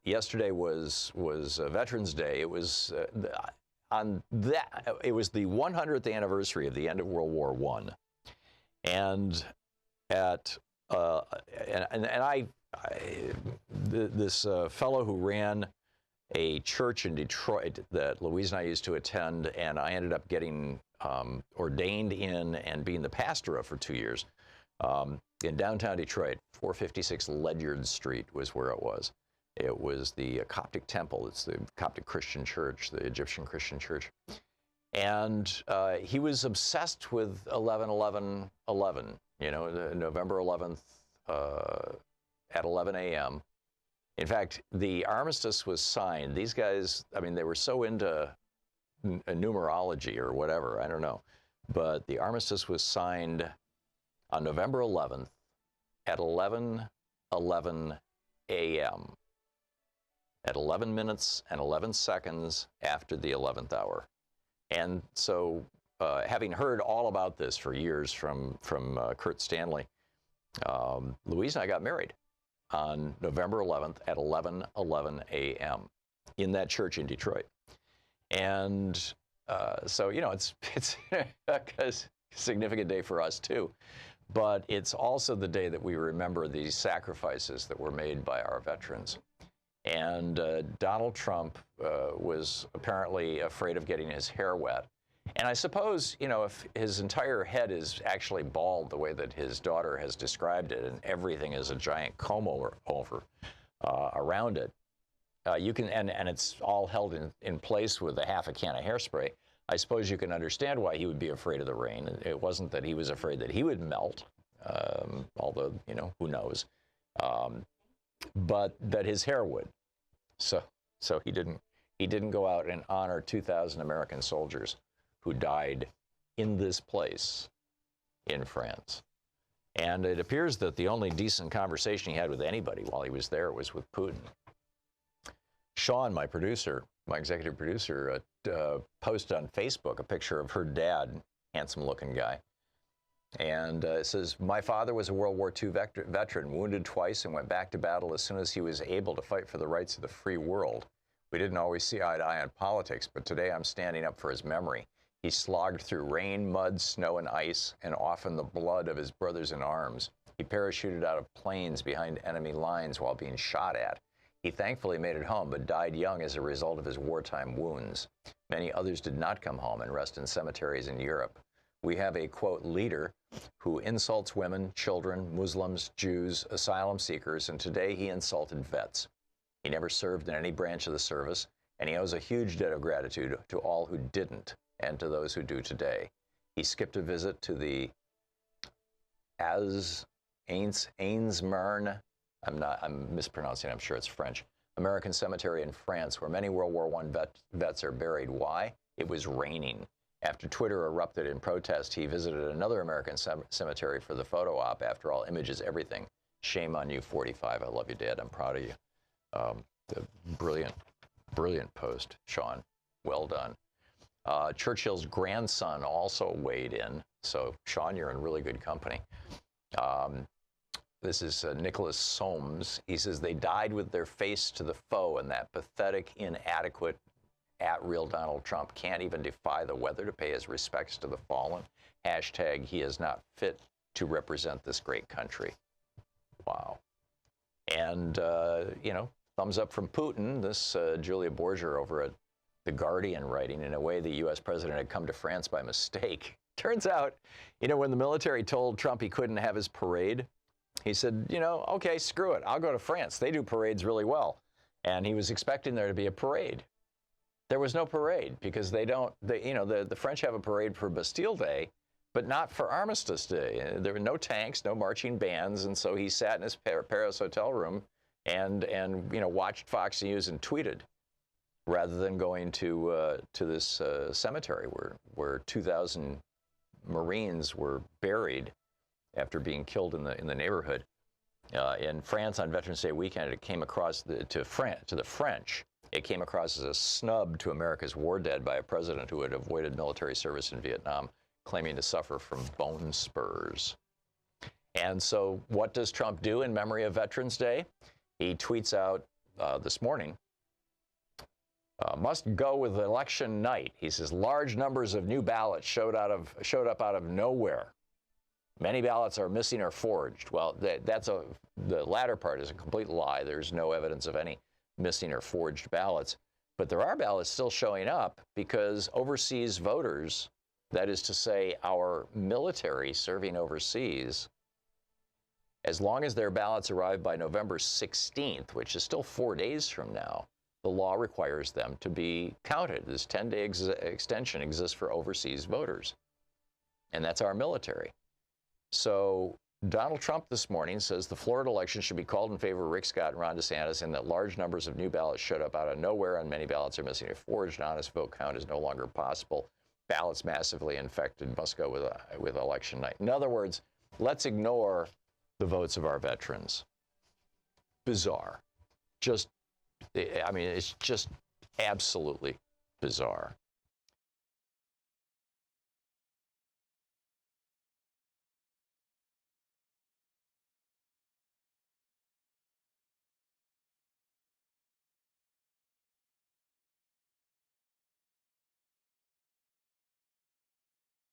yesterday was Veterans Day. It was it was the 100th anniversary of the end of World War I, and this fellow who ran a church in Detroit that Louise and I used to attend, and I ended up getting ordained in and being the pastor of for 2 years in downtown Detroit. 456 Ledyard Street was where it was. It was the Coptic Temple. It's the Coptic Christian Church, the Egyptian Christian Church. And he was obsessed with 11/11/11, you know, November 11th at 11 a.m. In fact, the armistice was signed. These guys, I mean, they were so into numerology or whatever, I don't know. But the armistice was signed on November 11th at 11:11 a.m. at 11 minutes and 11 seconds after the 11th hour. And so, having heard all about this for years from Kurt Stanley, Louise and I got married on November 11th at 11:11 a.m. in that church in Detroit. And so, you know, it's a significant day for us too. But it's also the day that we remember these sacrifices that were made by our veterans. And Donald Trump was apparently afraid of getting his hair wet. And I suppose, you know, if his entire head is actually bald the way that his daughter has described it, and everything is a giant comb over around it, you can, and it's all held in place with a half a can of hairspray, I suppose you can understand why he would be afraid of the rain. It wasn't that he was afraid that he would melt, although, you know, who knows, but that his hair would. So he didn't go out and honor 2,000 American soldiers who died in this place in France. And it appears that the only decent conversation he had with anybody while he was there was with Putin. Sean, my producer, my executive producer, posted on Facebook a picture of her dad, handsome-looking guy. And it says, "My father was a World War II veteran, wounded twice, and went back to battle as soon as he was able to fight for the rights of the free world. We didn't always see eye to eye on politics, but today I'm standing up for his memory. He slogged through rain, mud, snow, and ice, and often the blood of his brothers in arms. He parachuted out of planes behind enemy lines while being shot at. He thankfully made it home, but died young as a result of his wartime wounds. Many others did not come home and rest in cemeteries in Europe. We have a, quote, leader who insults women, children, Muslims, Jews, asylum seekers, and today he insulted vets. He never served in any branch of the service, and he owes a huge debt of gratitude to all who didn't and to those who do today. He skipped a visit to the Ainsmarn, I'm mispronouncing, I'm sure it's French, American cemetery in France, where many World War I vets are buried. Why? It was raining. After Twitter erupted in protest, he visited another American cemetery for the photo op. After all, image is everything. Shame on you, 45. I love you, Dad. I'm proud of you." The brilliant post, Sean. Well done. Churchill's grandson also weighed in. So, Sean, you're in really good company. This is Nicholas Soames. He says, "They died with their face to the foe, and that pathetic, inadequate, @real Donald Trump can't even defy the weather to pay his respects to the fallen. Hashtag he is not fit to represent this great country." Wow. And, you know, thumbs up from Putin. This Julia Borger over at The Guardian writing, "In a way, the U.S. president had come to France by mistake." Turns out, you know, when the military told Trump he couldn't have his parade, he said, you know, okay, screw it. I'll go to France. They do parades really well. And he was expecting there to be a parade. There was no parade because the French have a parade for Bastille Day, but not for Armistice Day. There were no tanks, no marching bands, and so he sat in his Paris hotel room and you know, watched Fox News and tweeted, rather than going to this cemetery where 2,000 Marines were buried after being killed in the neighborhood. In France on Veterans Day weekend, it came across to the French. It came across as a snub to America's war dead by a president who had avoided military service in Vietnam, claiming to suffer from bone spurs. And so what does Trump do in memory of Veterans Day? He tweets out this morning. Must go with election night. He says large numbers of new ballots showed up out of nowhere. Many ballots are missing or forged. Well, the latter part is a complete lie. There's no evidence of any missing or forged ballots. But there are ballots still showing up because overseas voters, that is to say our military serving overseas, as long as their ballots arrive by November 16th, which is still 4 days from now, the law requires them to be counted. This 10-day extension exists for overseas voters. And that's our military. So Donald Trump this morning says the Florida election should be called in favor of Rick Scott and Ron DeSantis, and that large numbers of new ballots showed up out of nowhere, and many ballots are missing or forged. An honest vote count is no longer possible. Ballots massively infected must go with election night. In other words, let's ignore the votes of our veterans. Bizarre. I mean, it's just absolutely bizarre.